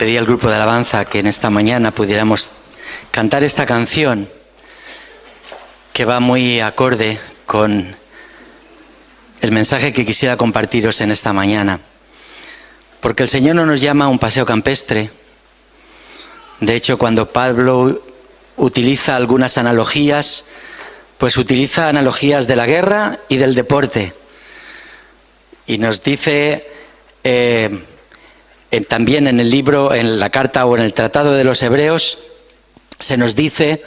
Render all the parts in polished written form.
pedí al grupo de alabanza que en esta mañana pudiéramos cantar esta canción que va muy acorde con el mensaje que quisiera compartiros en esta mañana. Porque el Señor no nos llama a un paseo campestre. De hecho, cuando Pablo utiliza algunas analogías, pues utiliza analogías de la guerra y del deporte. Y nos dice también en el libro, en la carta o en el Tratado de los Hebreos, se nos dice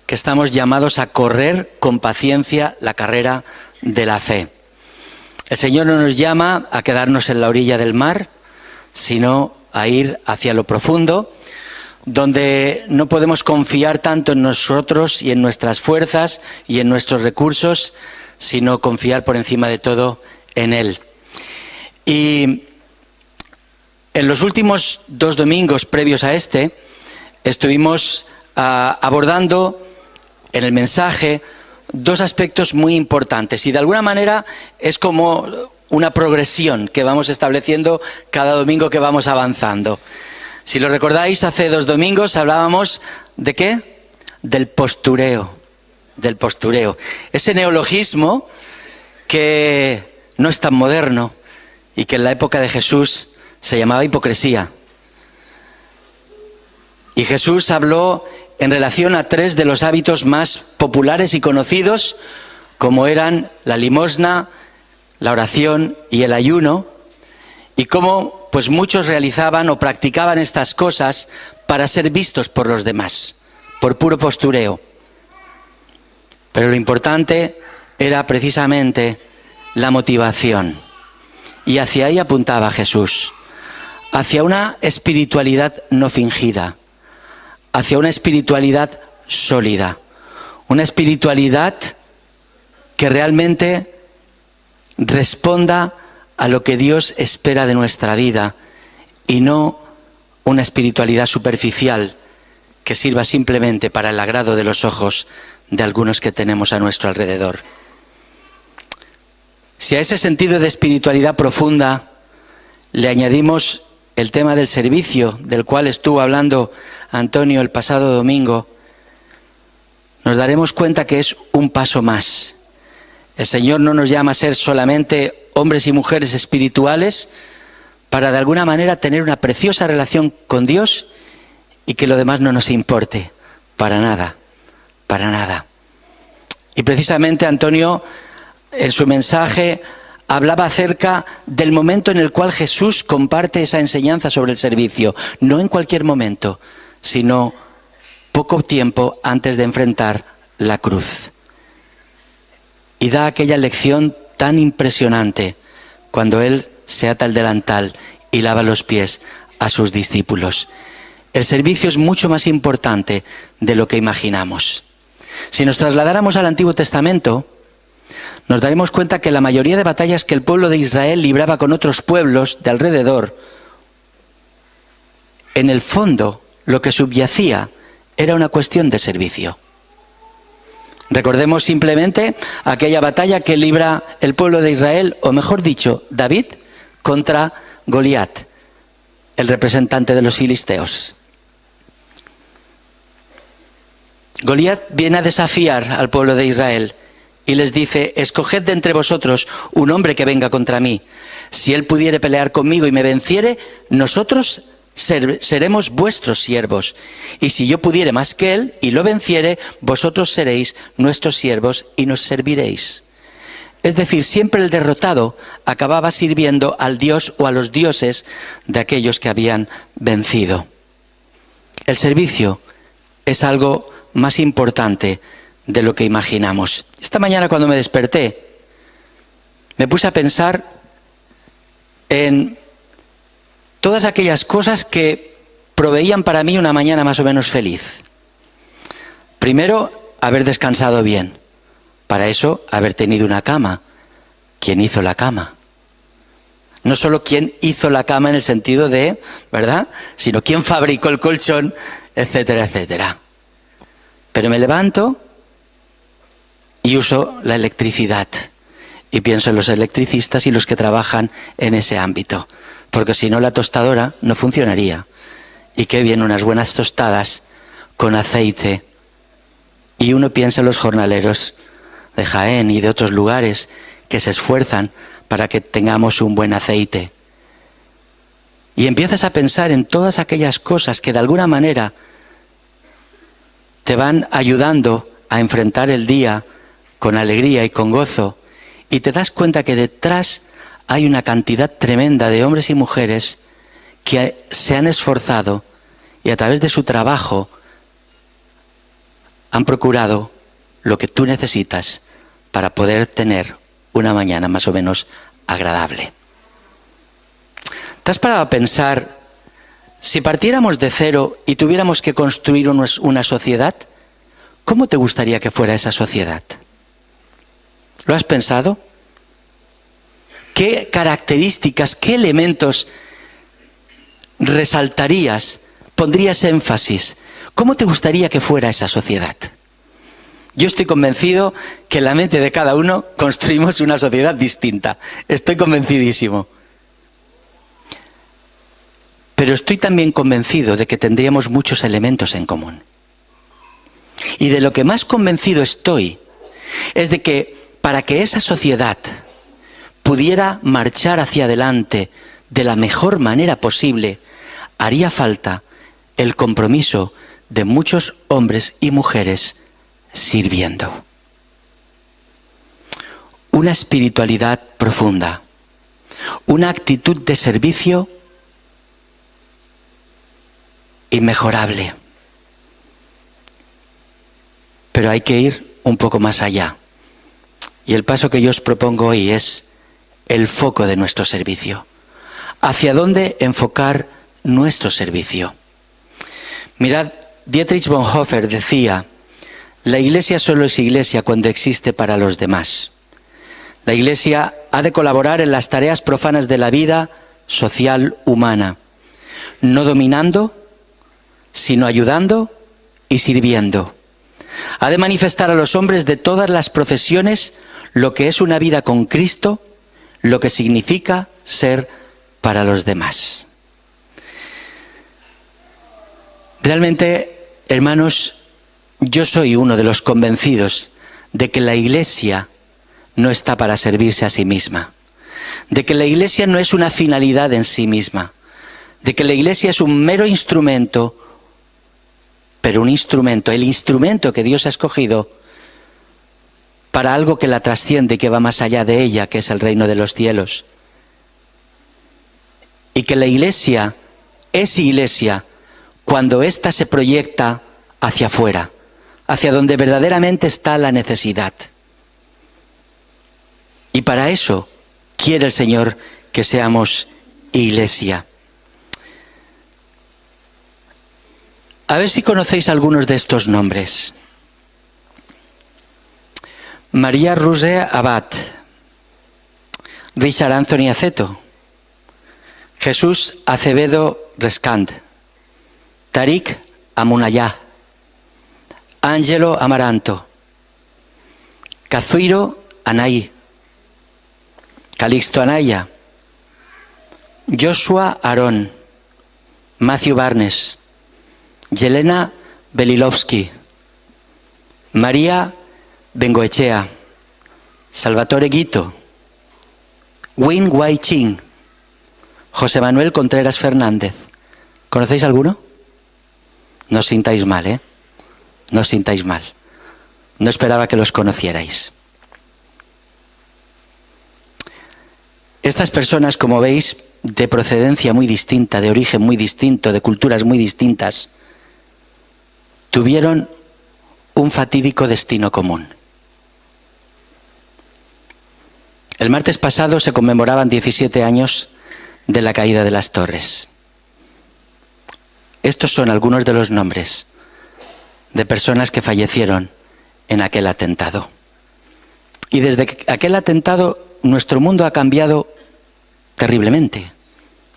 que estamos llamados a correr con paciencia la carrera de la fe. El Señor no nos llama a quedarnos en la orilla del mar, sino a ir hacia lo profundo, donde no podemos confiar tanto en nosotros y en nuestras fuerzas y en nuestros recursos, sino confiar por encima de todo en Él. Y en los últimos 2 domingos previos a este, estuvimos abordando en el mensaje 2 aspectos muy importantes, y de alguna manera es como una progresión que vamos estableciendo cada domingo que vamos avanzando. Si lo recordáis, hace 2 domingos hablábamos ¿de qué? Del postureo, ese neologismo que no es tan moderno y que en la época de Jesús se llamaba hipocresía. Y Jesús habló en relación a 3 de los hábitos más populares y conocidos, como eran la limosna, la oración y el ayuno, y cómo pues muchos realizaban o practicaban estas cosas para ser vistos por los demás, por puro postureo. Pero lo importante era precisamente la motivación, y hacia ahí apuntaba Jesús, hacia una espiritualidad no fingida, hacia una espiritualidad sólida, una espiritualidad que realmente responda a lo que Dios espera de nuestra vida, y no una espiritualidad superficial que sirva simplemente para el agrado de los ojos de algunos que tenemos a nuestro alrededor. Si a ese sentido de espiritualidad profunda le añadimos el tema del servicio, del cual estuvo hablando Antonio el pasado domingo, nos daremos cuenta que es un paso más. El Señor no nos llama a ser solamente hombres y mujeres espirituales para de alguna manera tener una preciosa relación con Dios y que lo demás no nos importe, para nada, para nada. Y precisamente Antonio en su mensaje hablaba acerca del momento en el cual Jesús comparte esa enseñanza sobre el servicio, no en cualquier momento, sino poco tiempo antes de enfrentar la cruz. Y da aquella lección tan impresionante cuando Él se ata el delantal y lava los pies a sus discípulos. El servicio es mucho más importante de lo que imaginamos. Si nos trasladáramos al Antiguo Testamento, nos daremos cuenta que la mayoría de batallas que el pueblo de Israel libraba con otros pueblos de alrededor, en el fondo lo que subyacía era una cuestión de servicio. Recordemos simplemente aquella batalla que libra el pueblo de Israel, o mejor dicho, David, contra Goliat, el representante de los filisteos. Goliat viene a desafiar al pueblo de Israel y les dice: escoged de entre vosotros un hombre que venga contra mí. Si él pudiere pelear conmigo y me venciere, nosotros seremos vuestros siervos. Y si yo pudiere más que él y lo venciere, vosotros seréis nuestros siervos y nos serviréis. Es decir, siempre el derrotado acababa sirviendo al dios o a los dioses de aquellos que habían vencido. El servicio es algo más importante de lo que imaginamos. Esta mañana cuando me desperté, me puse a pensar en todas aquellas cosas que proveían para mí una mañana más o menos feliz. Primero, haber descansado bien. Para eso, haber tenido una cama. ¿Quién hizo la cama? No solo quién hizo la cama en el sentido de, ¿verdad?, sino quién fabricó el colchón, etcétera, etcétera. Pero me levanto y uso la electricidad. Y pienso en los electricistas y los que trabajan en ese ámbito. Porque si no, la tostadora no funcionaría. Y qué bien unas buenas tostadas con aceite. Y uno piensa en los jornaleros de Jaén y de otros lugares que se esfuerzan para que tengamos un buen aceite. Y empiezas a pensar en todas aquellas cosas que de alguna manera te van ayudando a enfrentar el día con alegría y con gozo. Y te das cuenta que detrás hay una cantidad tremenda de hombres y mujeres que se han esforzado y a través de su trabajo han procurado lo que tú necesitas para poder tener una mañana más o menos agradable. ¿Te has parado a pensar, si partiéramos de cero y tuviéramos que construir una sociedad, cómo te gustaría que fuera esa sociedad? ¿Lo has pensado? ¿Qué características, qué elementos resaltarías, pondrías énfasis? ¿Cómo te gustaría que fuera esa sociedad? Yo estoy convencido que en la mente de cada uno construimos una sociedad distinta. Estoy convencidísimo. Pero estoy también convencido de que tendríamos muchos elementos en común. Y de lo que más convencido estoy es de que para que esa sociedad pudiera marchar hacia adelante de la mejor manera posible, haría falta el compromiso de muchos hombres y mujeres sirviendo. Una espiritualidad profunda, una actitud de servicio inmejorable. Pero hay que ir un poco más allá. Y el paso que yo os propongo hoy es el foco de nuestro servicio. ¿Hacia dónde enfocar nuestro servicio? Mirad, Dietrich Bonhoeffer decía: la Iglesia solo es Iglesia cuando existe para los demás. La Iglesia ha de colaborar en las tareas profanas de la vida social humana, no dominando, sino ayudando y sirviendo. Ha de manifestar a los hombres de todas las profesiones lo que es una vida con Cristo, lo que significa ser para los demás. Realmente, hermanos, yo soy uno de los convencidos de que la Iglesia no está para servirse a sí misma, de que la Iglesia no es una finalidad en sí misma, de que la Iglesia es un mero instrumento, pero un instrumento, el instrumento que Dios ha escogido para algo que la trasciende y que va más allá de ella, que es el reino de los cielos. Y que la Iglesia es Iglesia cuando ésta se proyecta hacia afuera, hacia donde verdaderamente está la necesidad. Y para eso quiere el Señor que seamos Iglesia. A ver si conocéis algunos de estos nombres. María Ruse Abad, Richard Anthony Aceto, Jesús Acevedo Rescand, Tariq Amunayá, Ángelo Amaranto, Kazuhiro Anaí, Calixto Anaya, Joshua Aarón, Matthew Barnes, Yelena Belilovsky, María Bengoechea, Salvatore Guito, Win Wai Ching, José Manuel Contreras Fernández. ¿Conocéis alguno? No os sintáis mal, ¿eh? No os sintáis mal. No esperaba que los conocierais. Estas personas, como veis, de procedencia muy distinta, de origen muy distinto, de culturas muy distintas, tuvieron un fatídico destino común. El martes pasado se conmemoraban 17 años de la caída de las torres. Estos son algunos de los nombres de personas que fallecieron en aquel atentado. Y desde aquel atentado nuestro mundo ha cambiado terriblemente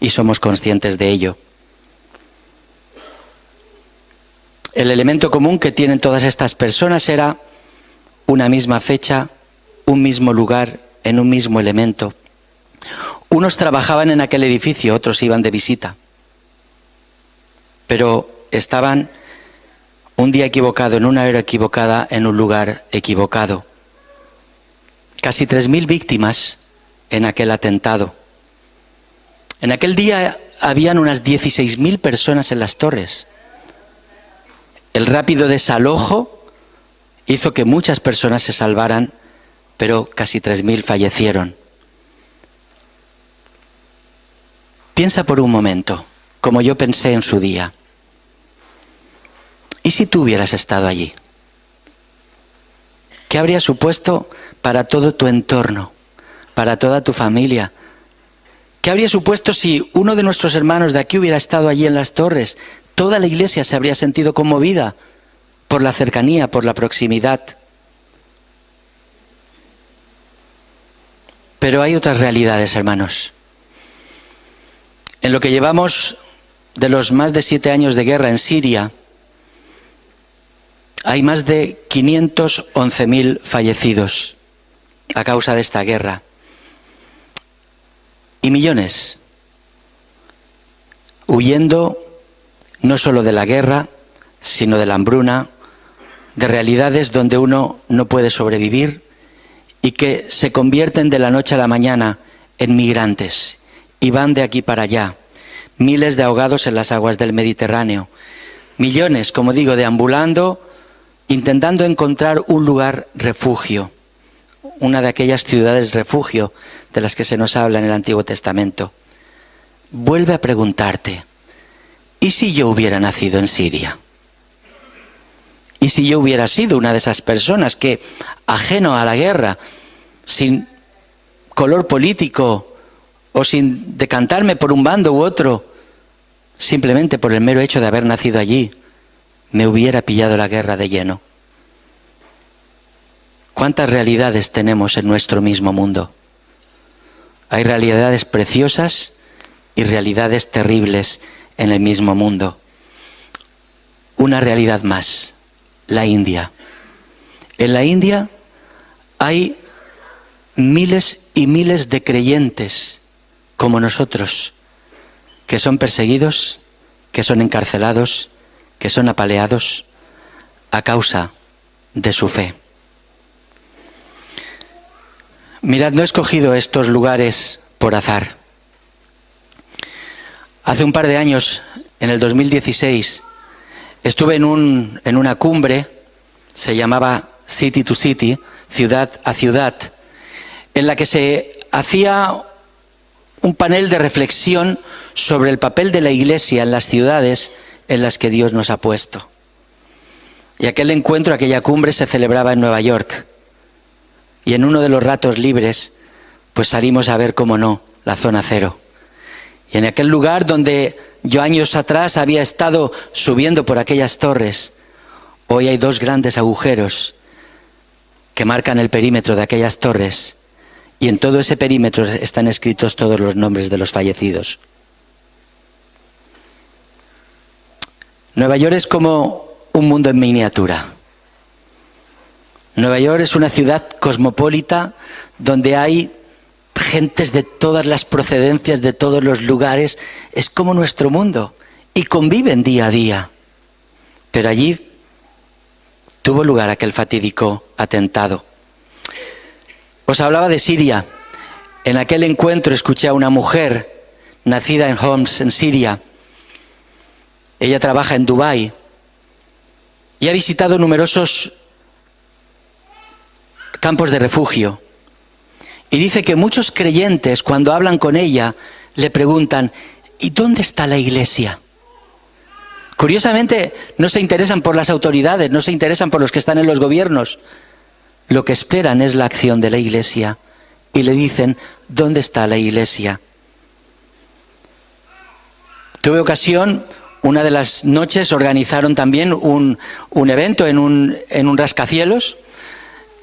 y somos conscientes de ello. El elemento común que tienen todas estas personas era una misma fecha, un mismo lugar, en un mismo elemento. Unos trabajaban en aquel edificio, otros iban de visita. pero estaban un día equivocado, en una hora equivocada, en un lugar equivocado. Casi 3.000 víctimas en aquel atentado. En aquel día habían unas 16.000 personas en las torres. El rápido desalojo hizo que muchas personas se salvaran, pero casi 3.000 fallecieron. Piensa por un momento, como yo pensé en su día. ¿Y si tú hubieras estado allí? ¿Qué habría supuesto para todo tu entorno, para toda tu familia? ¿Qué habría supuesto si uno de nuestros hermanos de aquí hubiera estado allí en las torres? Toda la iglesia se habría sentido conmovida por la cercanía, por la proximidad. Pero hay otras realidades, hermanos. En lo que llevamos de los más de 7 años de guerra en Siria, hay más de 511.000 fallecidos a causa de esta guerra. Y millones huyendo no solo de la guerra, sino de la hambruna, de realidades donde uno no puede sobrevivir y que se convierten de la noche a la mañana en migrantes y van de aquí para allá. Miles de ahogados en las aguas del Mediterráneo. Millones, como digo, deambulando, intentando encontrar un lugar refugio. Una de aquellas ciudades refugio de las que se nos habla en el Antiguo Testamento. Vuelve a preguntarte, ¿y si yo hubiera nacido en Siria? ¿Y si yo hubiera sido una de esas personas que, ajeno a la guerra, sin color político o sin decantarme por un bando u otro, simplemente por el mero hecho de haber nacido allí, me hubiera pillado la guerra de lleno? ¿Cuántas realidades tenemos en nuestro mismo mundo? Hay realidades preciosas y realidades terribles en el mismo mundo. Una realidad más, la India. En la India hay miles y miles de creyentes como nosotros, que son perseguidos, que son encarcelados, que son apaleados a causa de su fe. Mirad, no he escogido estos lugares por azar. Hace un par de años, en el 2016, estuve en una cumbre, se llamaba City to City, ciudad a ciudad, en la que se hacía un panel de reflexión sobre el papel de la Iglesia en las ciudades en las que Dios nos ha puesto. Y aquel encuentro, aquella cumbre se celebraba en Nueva York. Y en uno de los ratos libres, pues salimos a ver, cómo no, la zona cero. Y en aquel lugar donde yo años atrás había estado subiendo por aquellas torres, hoy hay 2 grandes agujeros que marcan el perímetro de aquellas torres. Y en todo ese perímetro están escritos todos los nombres de los fallecidos. Nueva York es como un mundo en miniatura. Nueva York es una ciudad cosmopolita donde hay gentes de todas las procedencias, de todos los lugares. Es como nuestro mundo y conviven día a día. Pero allí tuvo lugar aquel fatídico atentado. Os hablaba de Siria. En aquel encuentro escuché a una mujer nacida en Homs, en Siria. Ella trabaja en Dubái y ha visitado numerosos campos de refugio. Y dice que muchos creyentes, cuando hablan con ella, le preguntan, ¿y dónde está la iglesia? Curiosamente, no se interesan por las autoridades, no se interesan por los que están en los gobiernos. Lo que esperan es la acción de la iglesia. Y le dicen, ¿dónde está la iglesia? Tuve ocasión, una de las noches organizaron también un evento en un rascacielos.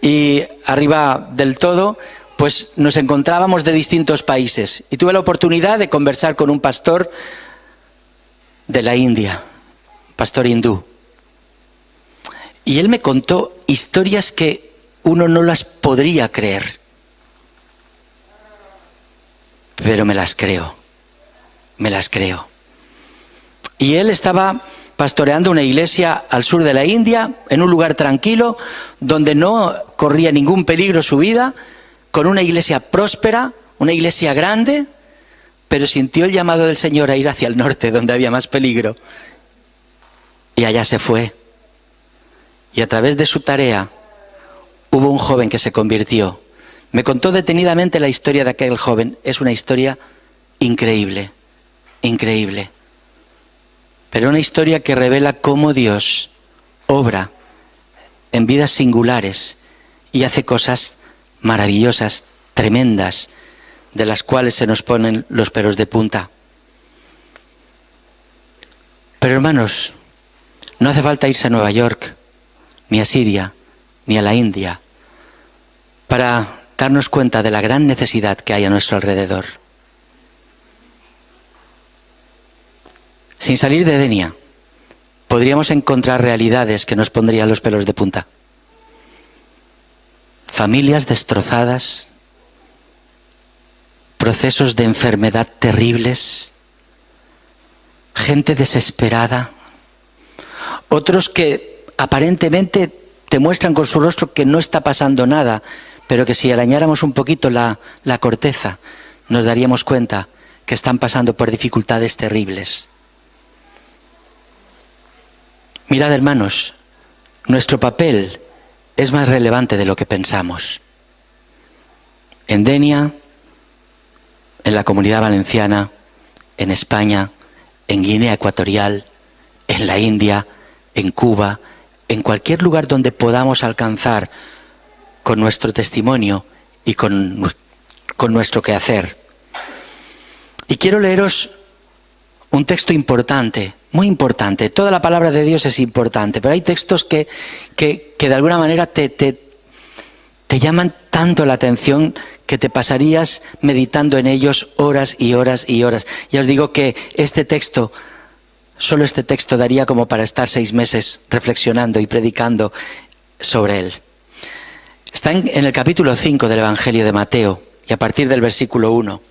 Y arriba del todo, pues nos encontrábamos de distintos países. Y tuve la oportunidad de conversar con un pastor de la India, pastor hindú. Y él me contó historias que uno no las podría creer. Pero me las creo. Y él estaba pastoreando una iglesia al sur de la India, en un lugar tranquilo, donde no corría ningún peligro su vida, con una iglesia próspera, una iglesia grande, pero sintió el llamado del Señor a ir hacia el norte, donde había más peligro. Y allá se fue. Y a través de su tarea hubo un joven que se convirtió. Me contó detenidamente la historia de aquel joven. Es una historia increíble, increíble. Pero una historia que revela cómo Dios obra en vidas singulares y hace cosas maravillosas, tremendas, de las cuales se nos ponen los pelos de punta. Pero hermanos, no hace falta irse a Nueva York, ni a Siria, ni a la India, para darnos cuenta de la gran necesidad que hay a nuestro alrededor. Sin salir de Denia, podríamos encontrar realidades que nos pondrían los pelos de punta. Familias destrozadas, procesos de enfermedad terribles, gente desesperada, otros que aparentemente te muestran con su rostro que no está pasando nada, pero que si arañáramos un poquito la corteza, nos daríamos cuenta que están pasando por dificultades terribles. Mirad, hermanos, nuestro papel es más relevante de lo que pensamos. En Denia, en la Comunidad Valenciana, en España, en Guinea Ecuatorial, en la India, en Cuba, en cualquier lugar donde podamos alcanzar con nuestro testimonio y con nuestro quehacer. Y quiero leeros un texto importante, muy importante. Toda la palabra de Dios es importante, pero hay textos que de alguna manera te llaman tanto la atención que te pasarías meditando en ellos horas y horas y horas. Ya os digo que este texto, solo este texto daría como para estar 6 meses reflexionando y predicando sobre él. Está en el capítulo 5 del Evangelio de Mateo y a partir del versículo 1.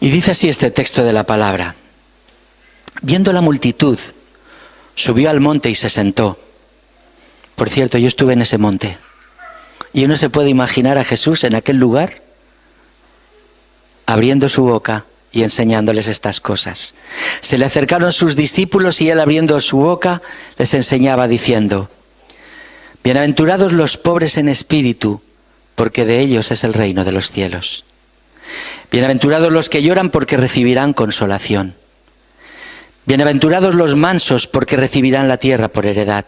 Y dice así este texto de la palabra: viendo la multitud, subió al monte y se sentó. Por cierto, yo estuve en ese monte. Y uno se puede imaginar a Jesús en aquel lugar, abriendo su boca y enseñándoles estas cosas. Se le acercaron sus discípulos y él, abriendo su boca, les enseñaba diciendo: bienaventurados los pobres en espíritu, porque de ellos es el reino de los cielos. Bienaventurados los que lloran, porque recibirán consolación. Bienaventurados los mansos, porque recibirán la tierra por heredad.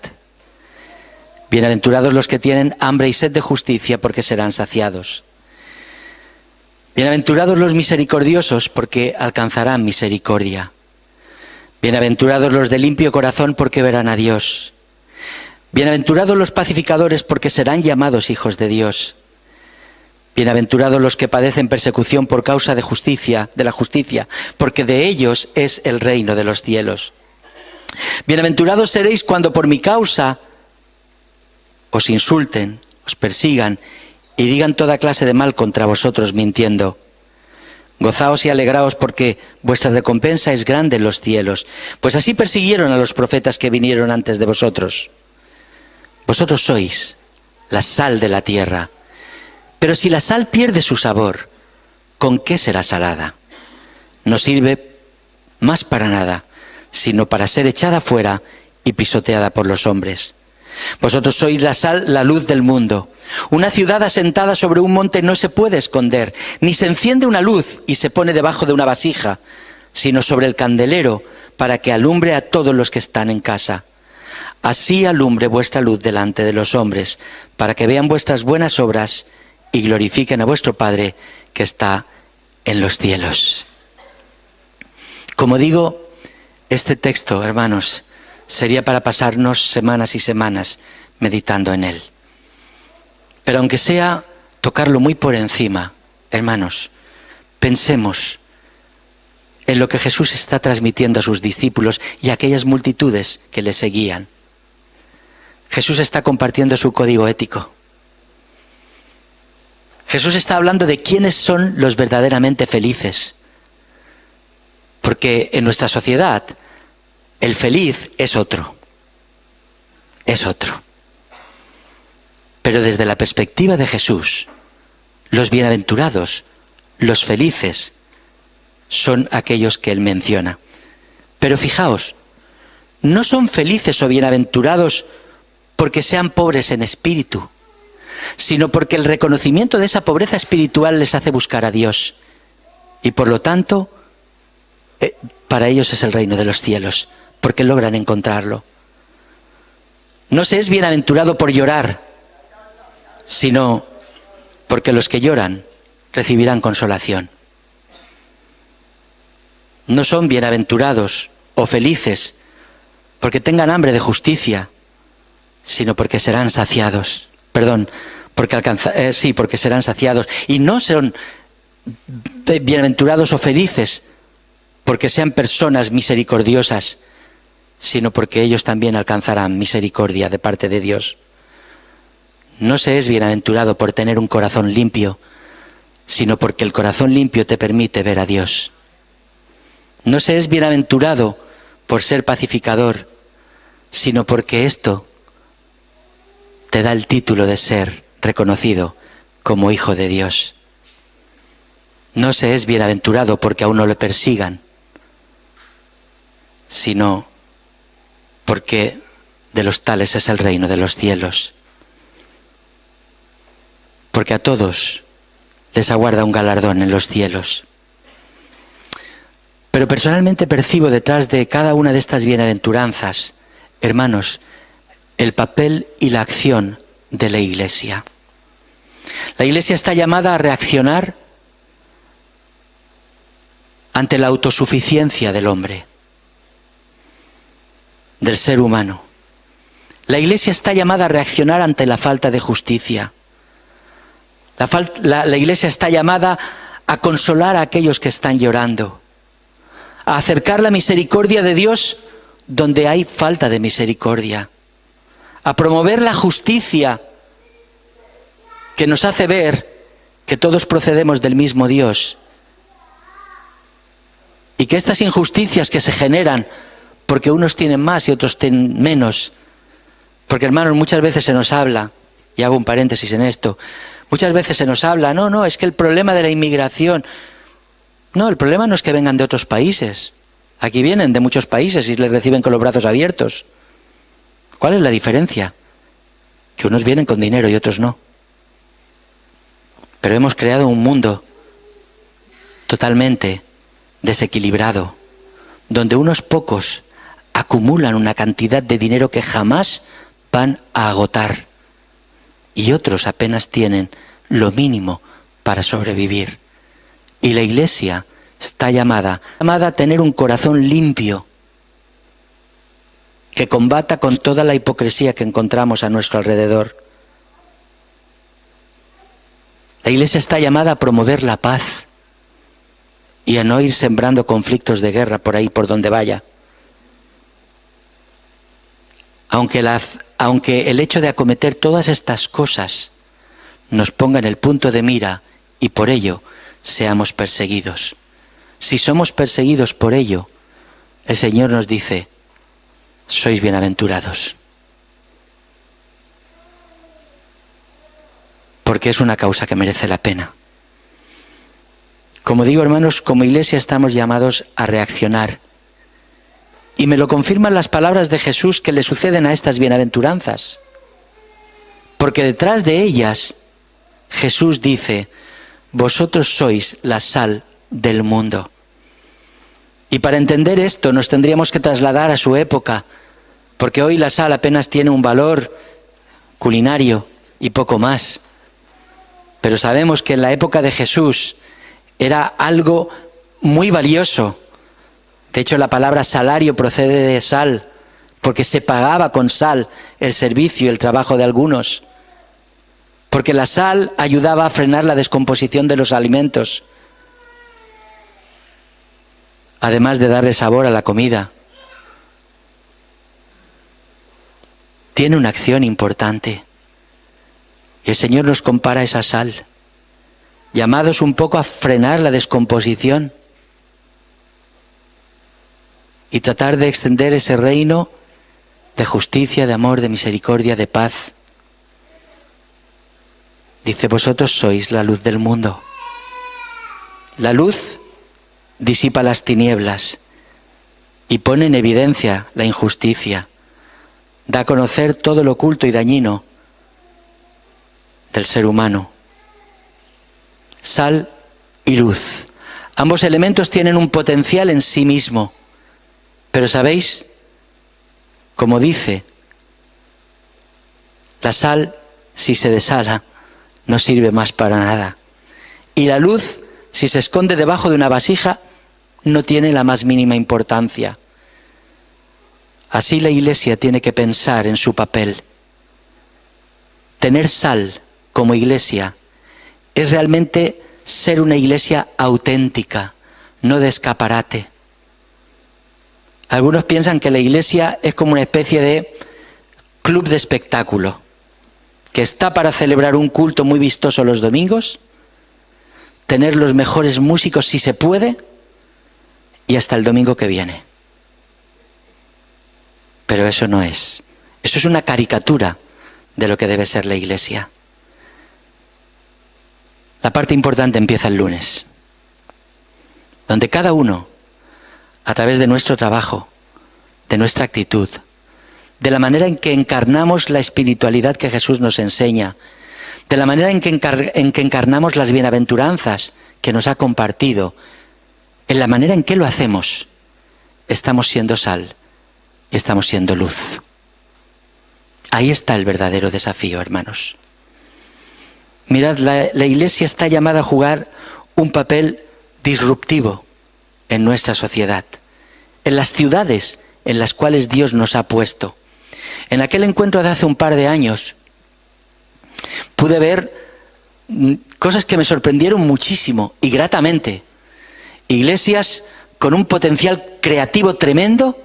Bienaventurados los que tienen hambre y sed de justicia, porque serán saciados. Bienaventurados los misericordiosos, porque alcanzarán misericordia. Bienaventurados los de limpio corazón, porque verán a Dios. Bienaventurados los pacificadores, porque serán llamados hijos de Dios. Bienaventurados los que padecen persecución por causa de la justicia, porque de ellos es el reino de los cielos. Bienaventurados seréis cuando por mi causa os insulten, os persigan y digan toda clase de mal contra vosotros mintiendo. Gozaos y alegraos, porque vuestra recompensa es grande en los cielos, pues así persiguieron a los profetas que vinieron antes de vosotros. Vosotros sois la sal de la tierra. Pero si la sal pierde su sabor, ¿con qué será salada? No sirve más para nada, sino para ser echada fuera y pisoteada por los hombres. Vosotros sois la sal, la luz del mundo. Una ciudad asentada sobre un monte no se puede esconder, ni se enciende una luz y se pone debajo de una vasija, sino sobre el candelero, para que alumbre a todos los que están en casa. Así alumbre vuestra luz delante de los hombres, para que vean vuestras buenas obras y glorifiquen a vuestro Padre que está en los cielos. Como digo, este texto, hermanos, sería para pasarnos semanas y semanas meditando en él. Pero aunque sea tocarlo muy por encima, hermanos, pensemos en lo que Jesús está transmitiendo a sus discípulos y a aquellas multitudes que le seguían. Jesús está compartiendo su código ético. Jesús está hablando de quiénes son los verdaderamente felices. Porque en nuestra sociedad el feliz es otro. Es otro. Pero desde la perspectiva de Jesús, los bienaventurados, los felices, son aquellos que Él menciona. Pero fijaos, no son felices o bienaventurados porque sean pobres en espíritu, sino porque el reconocimiento de esa pobreza espiritual les hace buscar a Dios. Y por lo tanto, para ellos es el reino de los cielos, porque logran encontrarlo. No se es bienaventurado por llorar, sino porque los que lloran recibirán consolación. No son bienaventurados o felices porque tengan hambre de justicia, sino porque serán saciados. Porque serán saciados. Y no son bienaventurados o felices porque sean personas misericordiosas, sino porque ellos también alcanzarán misericordia de parte de Dios. No se es bienaventurado por tener un corazón limpio, sino porque el corazón limpio te permite ver a Dios. No se es bienaventurado por ser pacificador, sino porque esto te da el título de ser reconocido como hijo de Dios. No se es bienaventurado porque a uno le persigan, sino porque de los tales es el reino de los cielos. Porque a todos les aguarda un galardón en los cielos. Pero personalmente percibo detrás de cada una de estas bienaventuranzas, hermanos, el papel y la acción de la Iglesia. La Iglesia está llamada a reaccionar ante la autosuficiencia del hombre, del ser humano. La Iglesia está llamada a reaccionar ante la falta de justicia. La Iglesia está llamada a consolar a aquellos que están llorando, a acercar la misericordia de Dios donde hay falta de misericordia, a promover la justicia que nos hace ver que todos procedemos del mismo Dios y que estas injusticias que se generan porque unos tienen más y otros tienen menos, porque hermanos, muchas veces se nos habla, y hago un paréntesis en esto, muchas veces se nos habla, no, es que el problema de la inmigración, no, el problema no es que vengan de otros países, aquí vienen de muchos países y les reciben con los brazos abiertos. ¿Cuál es la diferencia? Que unos vienen con dinero y otros no. Pero hemos creado un mundo totalmente desequilibrado, donde unos pocos acumulan una cantidad de dinero que jamás van a agotar y otros apenas tienen lo mínimo para sobrevivir. Y la Iglesia está llamada a tener un corazón limpio que combata con toda la hipocresía que encontramos a nuestro alrededor. La Iglesia está llamada a promover la paz y a no ir sembrando conflictos de guerra por ahí por donde vaya. Aunque el hecho de acometer todas estas cosas nos ponga en el punto de mira y por ello seamos perseguidos. Si somos perseguidos por ello, el Señor nos dice, sois bienaventurados. Porque es una causa que merece la pena. Como digo, hermanos, como Iglesia estamos llamados a reaccionar. Y me lo confirman las palabras de Jesús que le suceden a estas bienaventuranzas. Porque detrás de ellas, Jesús dice, vosotros sois la sal del mundo. Y para entender esto nos tendríamos que trasladar a su época, porque hoy la sal apenas tiene un valor culinario y poco más. Pero sabemos que en la época de Jesús era algo muy valioso. De hecho, la palabra salario procede de sal, porque se pagaba con sal el servicio y el trabajo de algunos. Porque la sal ayudaba a frenar la descomposición de los alimentos, además de darle sabor a la comida. Tiene una acción importante. Y el Señor nos compara esa sal. llamados un poco a frenar la descomposición y tratar de extender ese reino de justicia, de amor, de misericordia, de paz. Dice, vosotros sois la luz del mundo. La luz disipa las tinieblas y pone en evidencia la injusticia. Da a conocer todo lo oculto y dañino del ser humano. Sal y luz. Ambos elementos tienen un potencial en sí mismo. Pero ¿sabéis? Como dice, la sal, si se desala, no sirve más para nada. Y la luz, si se esconde debajo de una vasija, no tiene la más mínima importancia. Así la Iglesia tiene que pensar en su papel. Tener sal como Iglesia es realmente ser una Iglesia auténtica, no de escaparate. Algunos piensan que la Iglesia es como una especie de club de espectáculo, que está para celebrar un culto muy vistoso los domingos, tener los mejores músicos si se puede, y hasta el domingo que viene. Pero eso no es. Eso es una caricatura de lo que debe ser la Iglesia. La parte importante empieza el lunes, donde cada uno, a través de nuestro trabajo, de nuestra actitud, de la manera en que encarnamos la espiritualidad que Jesús nos enseña, de la manera en que encarnamos las bienaventuranzas que nos ha compartido, en la manera en que lo hacemos, estamos siendo sal y estamos siendo luz. Ahí está el verdadero desafío, hermanos. Mirad, la Iglesia está llamada a jugar un papel disruptivo en nuestra sociedad, en las ciudades en las cuales Dios nos ha puesto. En aquel encuentro de hace un par de años pude ver cosas que me sorprendieron muchísimo y gratamente. Iglesias con un potencial creativo tremendo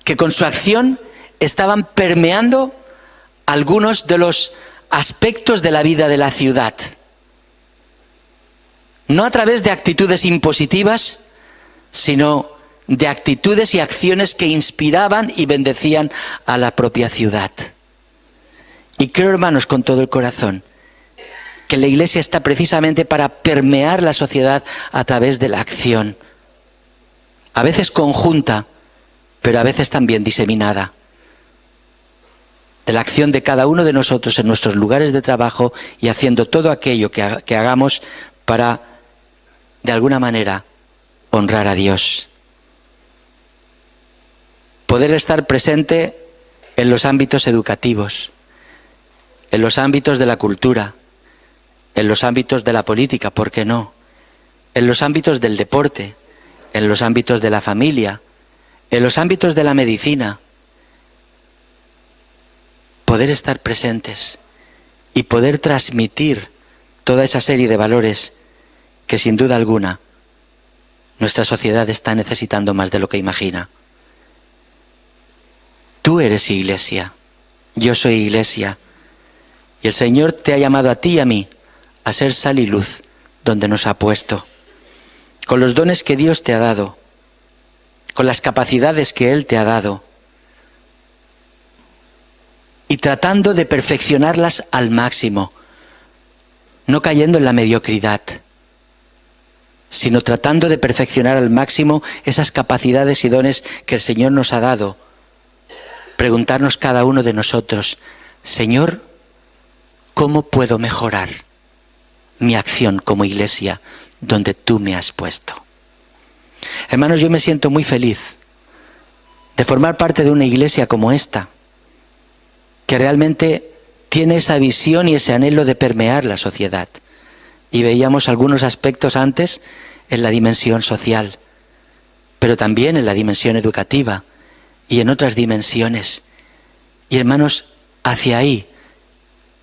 que con su acción estaban permeando algunos de los aspectos de la vida de la ciudad. No a través de actitudes impositivas, sino de actitudes y acciones que inspiraban y bendecían a la propia ciudad. Y creo, hermanos, con todo el corazón, que la Iglesia está precisamente para permear la sociedad a través de la acción. A veces conjunta, pero a veces también diseminada. De la acción de cada uno de nosotros en nuestros lugares de trabajo y haciendo todo aquello que hagamos para, de alguna manera, honrar a Dios. Poder estar presente en los ámbitos educativos, en los ámbitos de la cultura, en los ámbitos de la política, ¿por qué no? En los ámbitos del deporte, en los ámbitos de la familia, en los ámbitos de la medicina. Poder estar presentes y poder transmitir toda esa serie de valores que sin duda alguna nuestra sociedad está necesitando más de lo que imagina. Tú eres Iglesia, yo soy Iglesia, y el Señor te ha llamado a ti y a mí a ser sal y luz donde nos ha puesto, con los dones que Dios te ha dado, con las capacidades que Él te ha dado, y tratando de perfeccionarlas al máximo, no cayendo en la mediocridad, sino tratando de perfeccionar al máximo esas capacidades y dones que el Señor nos ha dado. Preguntarnos cada uno de nosotros, Señor, ¿cómo puedo mejorar mi acción como Iglesia donde tú me has puesto? Hermanos, yo me siento muy feliz de formar parte de una iglesia como esta, que realmente tiene esa visión y ese anhelo de permear la sociedad. Y veíamos algunos aspectos antes en la dimensión social, pero también en la dimensión educativa y en otras dimensiones. Y hermanos, hacia ahí,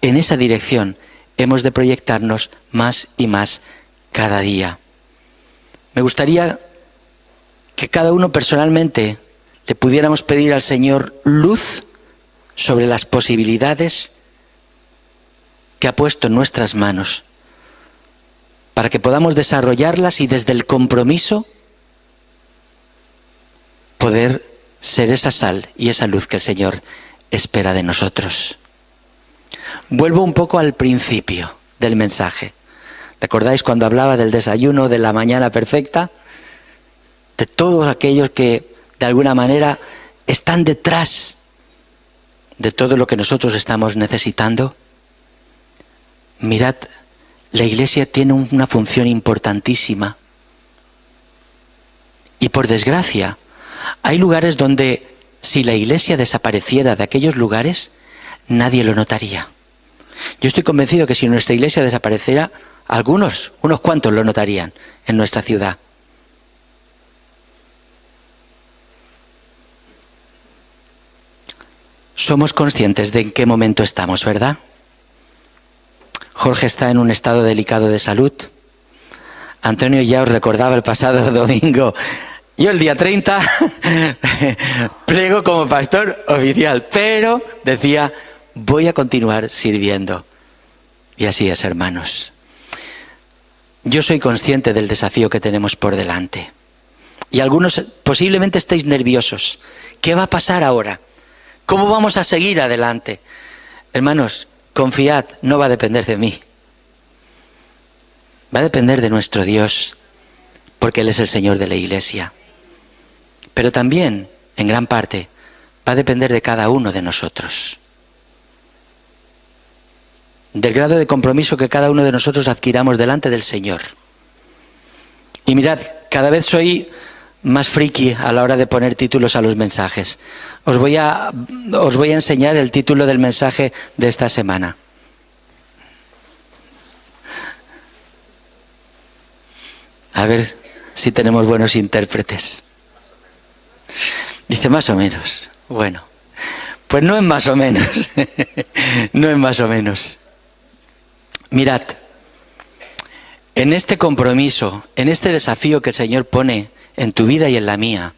en esa dirección, hemos de proyectarnos más y más cada día. Me gustaría que cada uno personalmente le pudiéramos pedir al Señor luz sobre las posibilidades que ha puesto en nuestras manos para que podamos desarrollarlas y desde el compromiso poder ser esa sal y esa luz que el Señor espera de nosotros. Vuelvo un poco al principio del mensaje. ¿Recordáis cuando hablaba del desayuno de la mañana perfecta? De todos aquellos que de alguna manera están detrás de todo lo que nosotros estamos necesitando. Mirad, la Iglesia tiene una función importantísima. Y por desgracia, hay lugares donde si la Iglesia desapareciera de aquellos lugares, nadie lo notaría. Yo estoy convencido que si nuestra Iglesia desapareciera, unos cuantos lo notarían en nuestra ciudad. Somos conscientes de en qué momento estamos, ¿verdad? Jorge está en un estado delicado de salud. Antonio ya os recordaba el pasado domingo. Yo el día 30 plego como pastor oficial, pero decía, voy a continuar sirviendo. Y así es, hermanos. Yo soy consciente del desafío que tenemos por delante. Y algunos posiblemente estéis nerviosos. ¿Qué va a pasar ahora? ¿Cómo vamos a seguir adelante? Hermanos, confiad, no va a depender de mí. Va a depender de nuestro Dios, porque Él es el Señor de la Iglesia. Pero también, en gran parte, va a depender de cada uno de nosotros. Del grado de compromiso que cada uno de nosotros adquiramos delante del Señor. Y mirad, cada vez soy más friki a la hora de poner títulos a los mensajes. Os voy a enseñar el título del mensaje de esta semana. A ver si tenemos buenos intérpretes. Dice más o menos. Bueno, pues no es más o menos. No es más o menos. Mirad, en este compromiso, en este desafío que el Señor pone en tu vida y en la mía,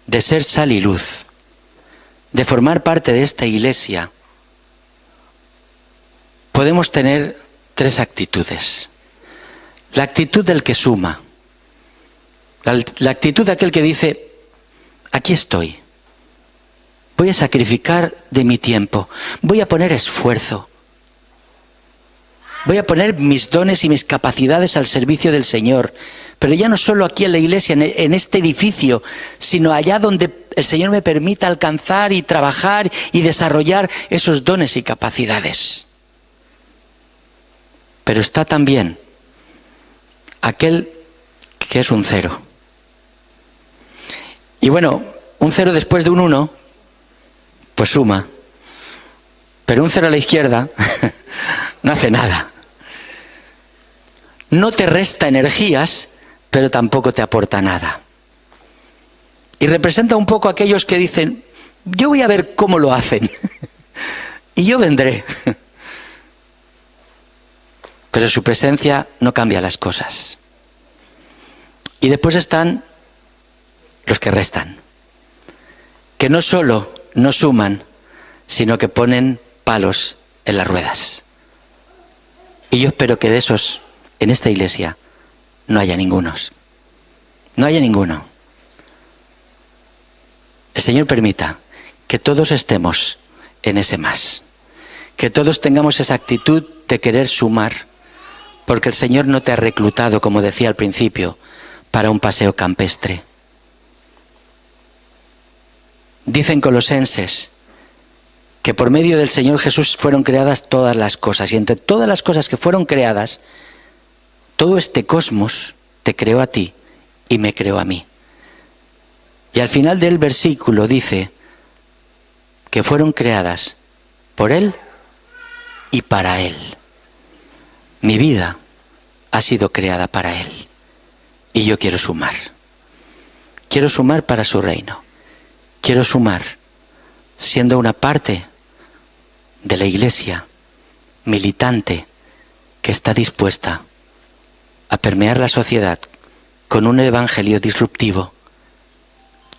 de ser sal y luz, de formar parte de esta Iglesia, podemos tener tres actitudes. La actitud del que suma, la actitud de aquel que dice, aquí estoy, voy a sacrificar de mi tiempo, voy a poner esfuerzo, voy a poner mis dones y mis capacidades al servicio del Señor, pero ya no solo aquí en la Iglesia, en este edificio, sino allá donde el Señor me permita alcanzar y trabajar y desarrollar esos dones y capacidades. Pero está también aquel que es un cero. Y bueno, un cero después de un 1, pues suma. Pero un cero a la izquierda no hace nada. No te resta energías, pero tampoco te aporta nada. Y representa un poco a aquellos que dicen, yo voy a ver cómo lo hacen y yo vendré. Pero su presencia no cambia las cosas. Y después están los que restan, que no solo no suman, sino que ponen palos en las ruedas. Y yo espero que de esos, en esta Iglesia, no haya ningunos. No haya ninguno. El Señor permita que todos estemos en ese más. Que todos tengamos esa actitud de querer sumar. Porque el Señor no te ha reclutado, como decía al principio, para un paseo campestre. Dicen Colosenses que por medio del Señor Jesús fueron creadas todas las cosas. Y entre todas las cosas que fueron creadas, todo este cosmos te creó a ti y me creó a mí. Y al final del versículo dice que fueron creadas por Él y para Él. Mi vida ha sido creada para Él y yo quiero sumar. Quiero sumar para su reino. Quiero sumar siendo una parte de la Iglesia militante que está dispuesta a permear la sociedad con un evangelio disruptivo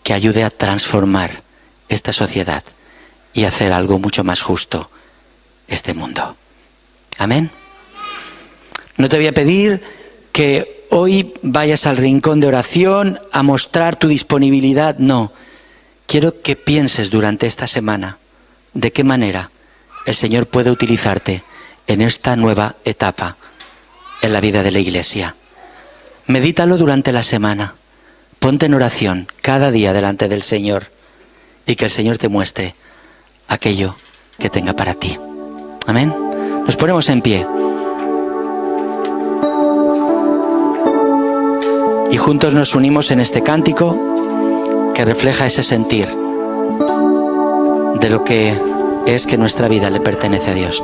que ayude a transformar esta sociedad y hacer algo mucho más justo este mundo. Amén. No te voy a pedir que hoy vayas al rincón de oración a mostrar tu disponibilidad, no. Quiero que pienses durante esta semana de qué manera el Señor puede utilizarte en esta nueva etapa en la vida de la Iglesia. Medítalo durante la semana. Ponte en oración cada día delante del Señor y que el Señor te muestre aquello que tenga para ti. Amén. Nos ponemos en pie. Y juntos nos unimos en este cántico que refleja ese sentir de lo que es que nuestra vida le pertenece a Dios.